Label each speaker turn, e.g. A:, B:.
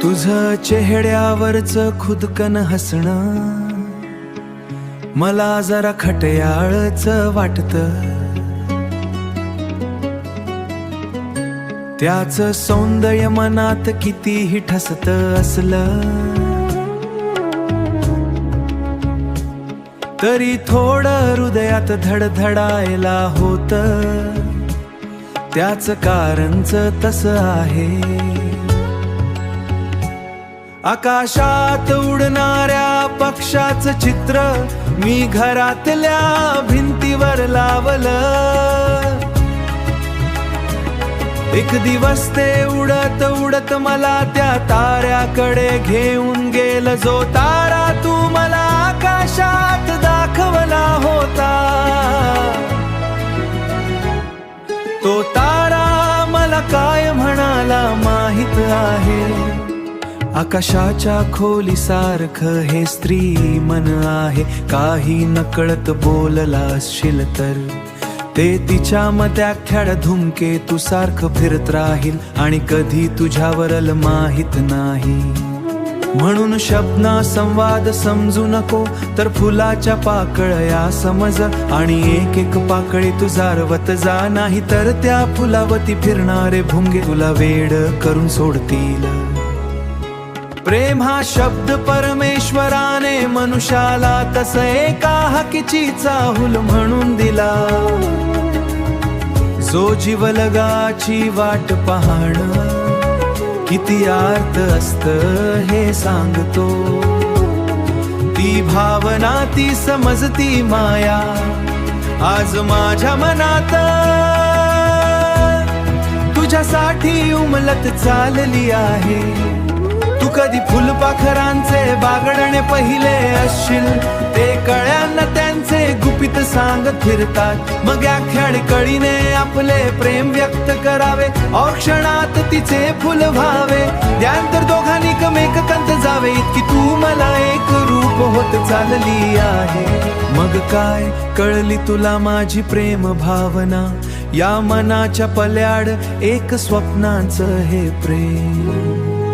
A: तुझं चेहऱ्यावरच खुदकन हसणं मला जरा खटयाळच वाटतं. त्याचं सौंदर्य मनात कितीही ठसत असलं तरी थोडं हृदयात धडधडायला होत. त्याच कारणच तसं आहे. आकाशात उडणाऱ्या पक्षाचं चित्र मी घरातल्या भिंतीवर लावलं. एक दिवस ते उडत उडत मला त्या ताऱ्याकडे घेऊन गेलं. जो तारा तू मला आकाशात दाखवला होता तो तारा मला काय म्हणाला माहित आहे. आकाशाच्या खोलीसारखं हे स्त्री मन आहे. काही नकळत बोलला असशील तर ते तिच्या मत्याख्याड धुमके तू सारखं फिरत राहील आणि कधी तुझ्यावरल माहित नाही. म्हणून शब्ना संवाद समजू नको तर फुलाच्या पाकळया समज आणि एक एक पाकळी तू जारवत जा. नाही तर त्या फुलावती फिरणारे भुंगे तुला वेड करून सोडतील. प्रेम हा शब्द परमेश्वराने मनुष्याला तस एका हाकीची चाहूल म्हणून दिला. जो जीवलगाची वाट पाहणं किती आर्त असतं हे सांगतो. ती भावना ती समजती माया आज माझ्या मनात तुझ्यासाठी उमलत चालली आहे. तू कधी फुलपाखरांचे बागडणे पहिले असशील. ते कळ्यांना त्यांचे गुपित सांगत फिरतात. मग या खेळकळीने आपले प्रेम व्यक्त करावे. औक्षणात तिचे फुल व्हावे. त्यानंतर दोघांनी कमेकंत जावे. इतकी तू मला एक रूप होत चालली आहे. मग काय कळली तुला माझी प्रेम भावना. या मनाच्या पल्याड एक स्वप्नांचं हे प्रेम.